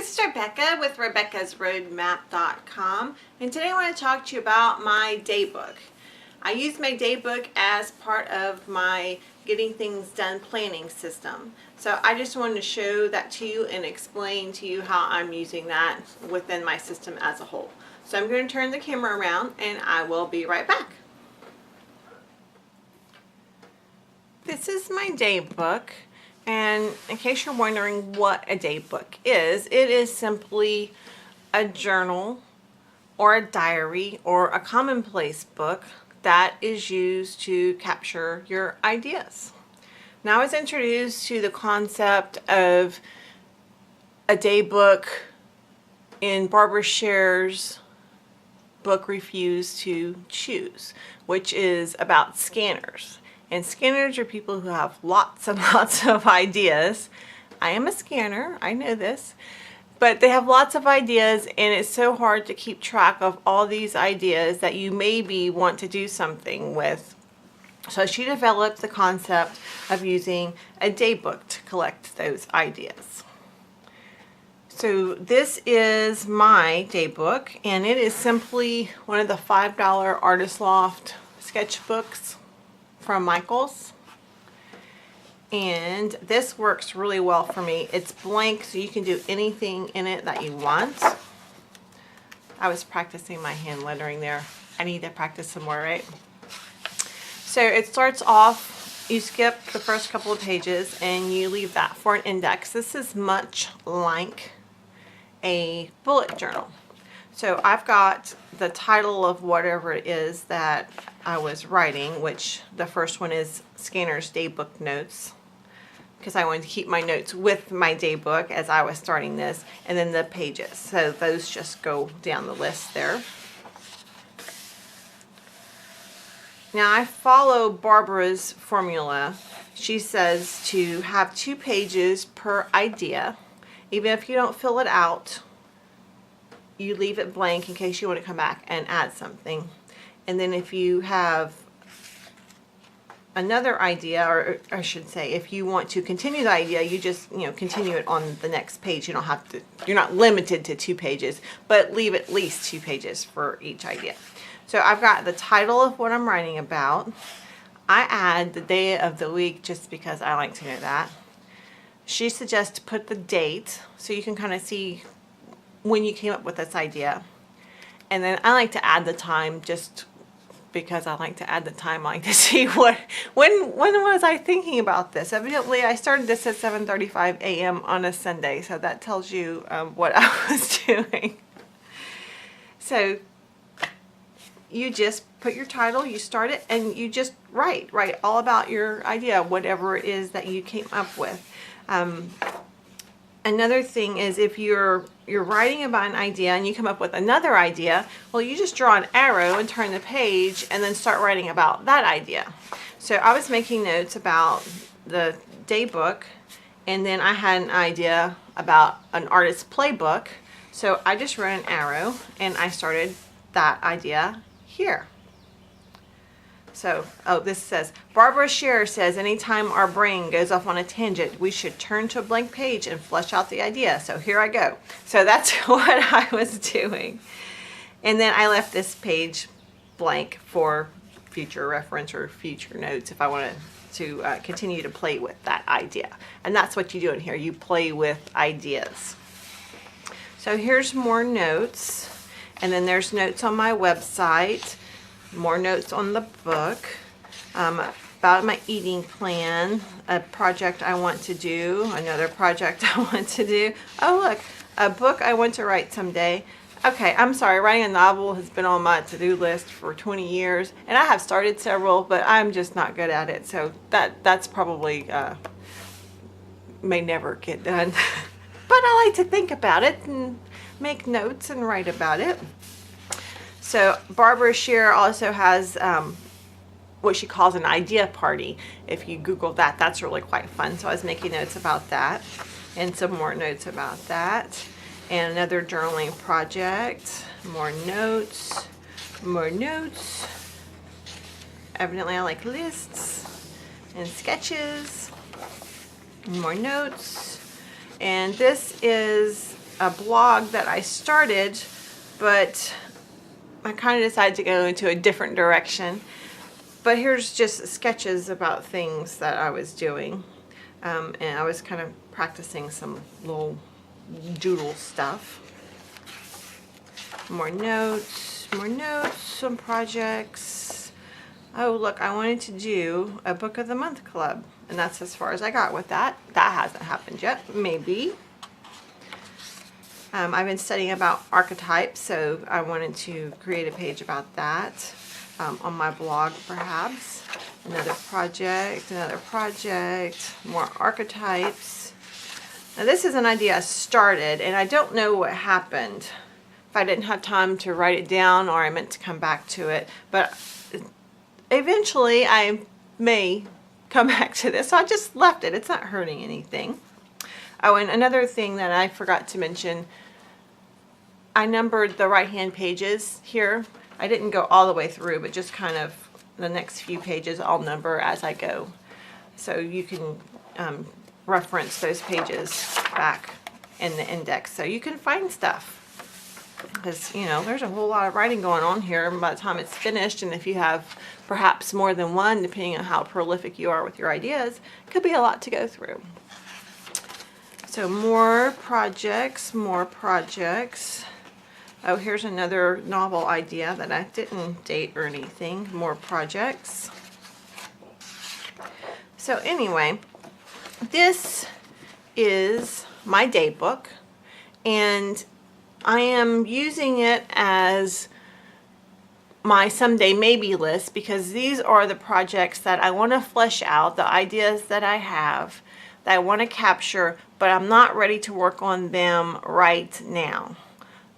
This is Rebecca with RebeccasRoadmap.com, and today I want to talk to you about my Daybook. I use my Daybook as part of my getting things done planning system. So I just wanted to show that to you and explain to you how I'm using that within my system as a whole. So I'm going to turn the camera around and I will be right back. This is my Daybook. And in case you're wondering what a Daybook is, it is simply a journal or a diary or a commonplace book that is used to capture your ideas. Now I was introduced to the concept of a Daybook in Barbara Sher's book Refuse to Choose, which is about scanners. And scanners are people who have lots and lots of ideas. I am a scanner, I know this. But they have lots of ideas and it's so hard to keep track of all these ideas that you maybe want to do something with. So she developed the concept of using a Daybook to collect those ideas. So this is my Daybook, and it is simply one of the $5 Artist Loft sketchbooks from Michaels, and this works really well for me. It's blank, so you can do anything in it that you want. I was practicing my hand lettering there. I need to practice some more, right? So it starts off, you skip the first couple of pages and you leave that for an index. This is much like a bullet journal. So I've got the title of whatever it is that I was writing, which the first one is Scanner's Daybook Notes, because I wanted to keep my notes with my Daybook as I was starting this, and then the pages. So those just go down the list there. Now I follow Barbara's formula. She says to have 2 pages per idea. Even if you don't fill it out, you leave it blank in case you want to come back and add something. And then if you have another idea, or I should say, if you want to continue the idea, you just, continue it on the next page. You don't have to, you're not limited to 2 pages, but leave at least 2 pages for each idea. So I've got the title of what I'm writing about. I add the day of the week just because I like to know that. She suggests to put the date so you can kind of see when you came up with this idea. And then I like to add the time just because I like to add the time. I like to see when was I thinking about this. Evidently I started this at 7:35 a.m. on a Sunday, so that tells you what I was doing. So you just put your title, you start it, and you just write all about your idea, whatever it is that you came up with. Another thing is, if you're writing about an idea and you come up with another idea, well, you just draw an arrow and turn the page and then start writing about that idea. So I was making notes about the Daybook, and then I had an idea about an artist's playbook. So I just wrote an arrow and I started that idea here. So, this says, Barbara Sher says, anytime our brain goes off on a tangent, we should turn to a blank page and flesh out the idea. So here I go. So that's what I was doing. And then I left this page blank for future reference or future notes if I wanted to continue to play with that idea. And that's what you do in here. You play with ideas. So here's more notes. And then there's notes on my website. More notes on the book, about my eating plan, a project I want to do, another project I want to do. Oh look, a book I want to write someday. Okay, I'm sorry, writing a novel has been on my to-do list for 20 years, and I have started several, but I'm just not good at it, so that's probably may never get done. But I like to think about it and make notes and write about it. So Barbara Sher also has what she calls an idea party. If you Google that, that's really quite fun. So I was making notes about that and some more notes about that. And another journaling project, more notes. Evidently I like lists and sketches, more notes. And this is a blog that I started, but I kind of decided to go into a different direction. But here's just sketches about things that I was doing. And I was kind of practicing some little doodle stuff. More notes, some projects. Oh, look, I wanted to do a Book of the Month club, and that's as far as I got with that. That hasn't happened yet, maybe. I've been studying about archetypes, so I wanted to create a page about that on my blog, perhaps. Another project, more archetypes. Now this is an idea I started, and I don't know what happened. If I didn't have time to write it down, or I meant to come back to it, but eventually I may come back to this, so I just left it. It's not hurting anything. Oh, and another thing that I forgot to mention, I numbered the right-hand pages here. I didn't go all the way through, but just kind of the next few pages I'll number as I go. So you can reference those pages back in the index so you can find stuff. Because, you know, there's a whole lot of writing going on here, and by the time it's finished, and if you have perhaps more than one, depending on how prolific you are with your ideas, it could be a lot to go through. So more projects. Oh, here's another novel idea that I didn't date or anything. More projects. So anyway, this is my Daybook, and I am using it as my someday maybe list because these are the projects that I want to flesh out, the ideas that I have that I want to capture, but I'm not ready to work on them right now.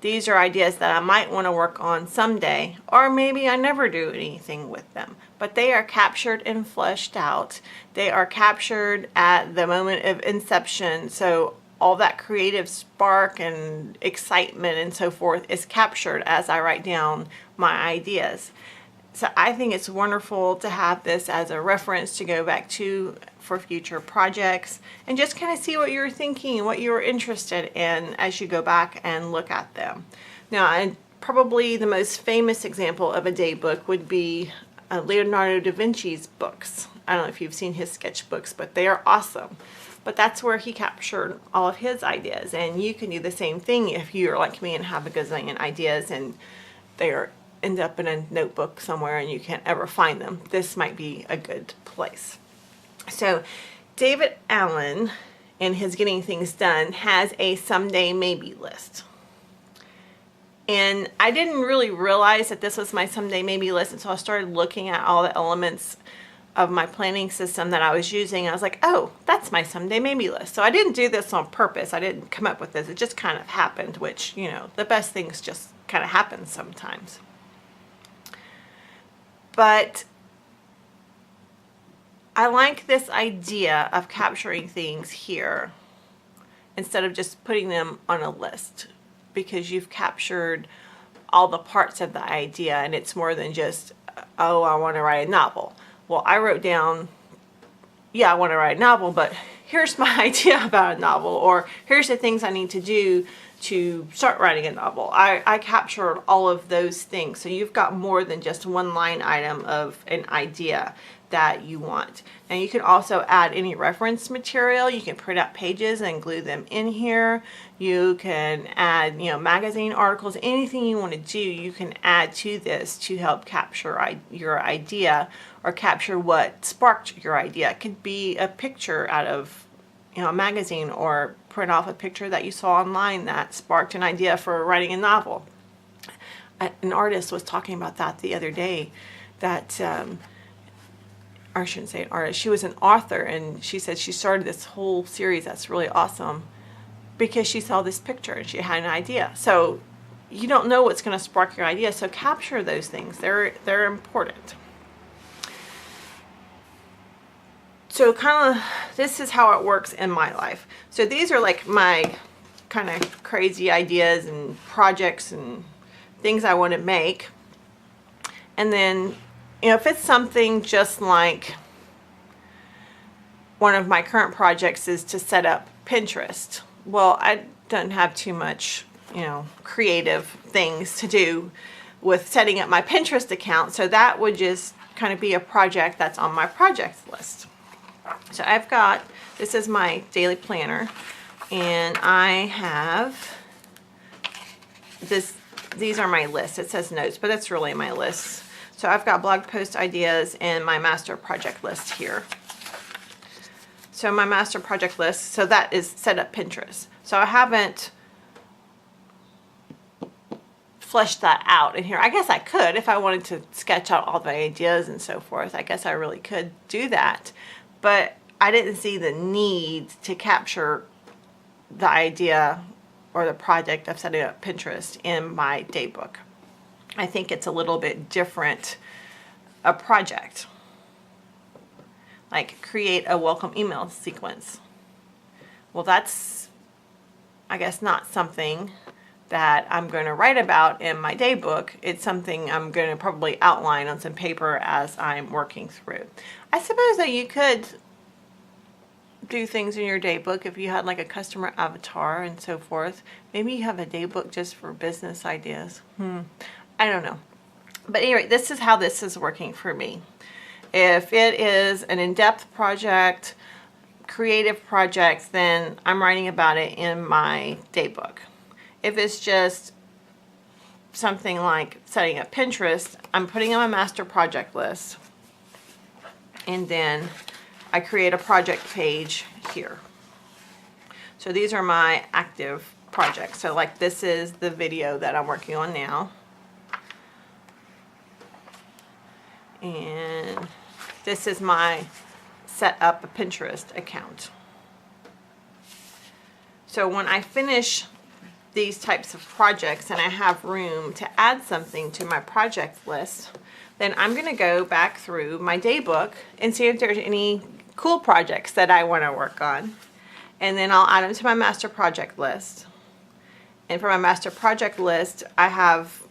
These are ideas that I might want to work on someday, or maybe I never do anything with them. But they are captured and fleshed out. They are captured at the moment of inception, so all that creative spark and excitement and so forth is captured as I write down my ideas. So I think it's wonderful to have this as a reference to go back to for future projects and just kind of see what you're thinking, what you're interested in as you go back and look at them. Now, probably the most famous example of a Daybook would be Leonardo da Vinci's books. I don't know if you've seen his sketchbooks, but they are awesome. But that's where he captured all of his ideas, and you can do the same thing if you're like me and have a gazillion ideas and they end up in a notebook somewhere and you can't ever find them. This might be a good place. So David Allen, in his Getting Things Done, has a someday maybe list. And I didn't really realize that this was my someday maybe list until I started looking at all the elements of my planning system that I was using. I was like, oh, that's my someday maybe list. So I didn't do this on purpose. I didn't come up with this. It just kind of happened, which, you know, the best things just kind of happen sometimes. But I like this idea of capturing things here instead of just putting them on a list, because you've captured all the parts of the idea and it's more than just, oh, I want to write a novel. Well, I wrote down, yeah, I want to write a novel, but here's my idea about a novel, or here's the things I need to do to start writing a novel. I captured all of those things. So you've got more than just one line item of an idea that you want. And you can also add any reference material. You can print out pages and glue them in here. You can add, you know, magazine articles, anything you want to do, you can add to this to help capture your idea or capture what sparked your idea. It could be a picture out of, you know, a magazine, or print off a picture that you saw online that sparked an idea for writing a novel. An artist was talking about that the other day, that or I shouldn't say an artist, she was an author, and she said she started this whole series that's really awesome because she saw this picture and she had an idea. So you don't know what's going to spark your idea, so capture those things. They're important. So kind of, this is how it works in my life. So these are like my kind of crazy ideas and projects and things I want to make. And then, you know, if it's something just like one of my current projects is to set up Pinterest. well, I don't have too much, creative things to do with setting up my Pinterest account. So that would just kind of be a project that's on my projects list. So this is my daily planner, and I have these are my lists. It says notes, but it's really my lists. So I've got blog post ideas and my master project list here. So my master project list, so that is set up Pinterest. So I haven't fleshed that out in here. I guess I could if I wanted to sketch out all the ideas and so forth. I guess I really could do that. But I didn't see the need to capture the idea or the project of setting up Pinterest in my Daybook. I think it's a little bit different a project. Like create a welcome email sequence. Well, that's, I guess, not something that I'm going to write about in my Daybook. It's something I'm going to probably outline on some paper as I'm working through. I suppose that you could do things in your Daybook if you had like a customer avatar and so forth. Maybe you have a Daybook just for business ideas. I don't know. But anyway, this is how this is working for me. If it is an in-depth project, creative project, then I'm writing about it in my Daybook. If it's just something like setting up Pinterest, I'm putting on my master project list, and then I create a project page here. So these are my active projects. So like this is the video that I'm working on now. And this is my set up a Pinterest account. So when I finish these types of projects and I have room to add something to my project list, then I'm going to go back through my Daybook and see if there's any cool projects that I want to work on. And then I'll add them to my master project list. And for my master project list, I have,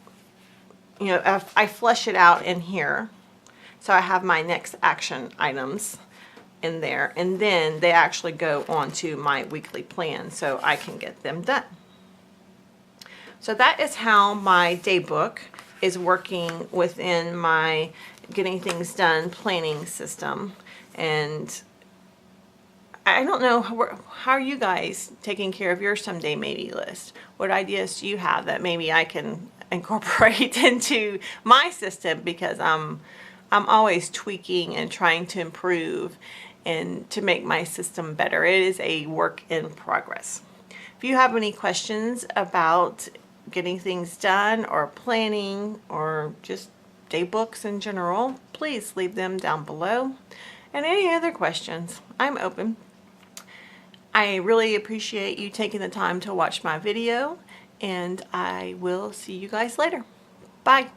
I flesh it out in here. So I have my next action items in there, and then they actually go onto my weekly plan so I can get them done. So that is how my Daybook is working within my getting things done planning system. And I don't know, how are you guys taking care of your someday maybe list? What ideas do you have that maybe I can incorporate into my system? Because I'm always tweaking and trying to improve and to make my system better. It is a work in progress. If you have any questions about getting things done or planning or just Daybooks in general, please leave them down below. And any other questions, I'm open. I really appreciate you taking the time to watch my video, and I will see you guys later. Bye.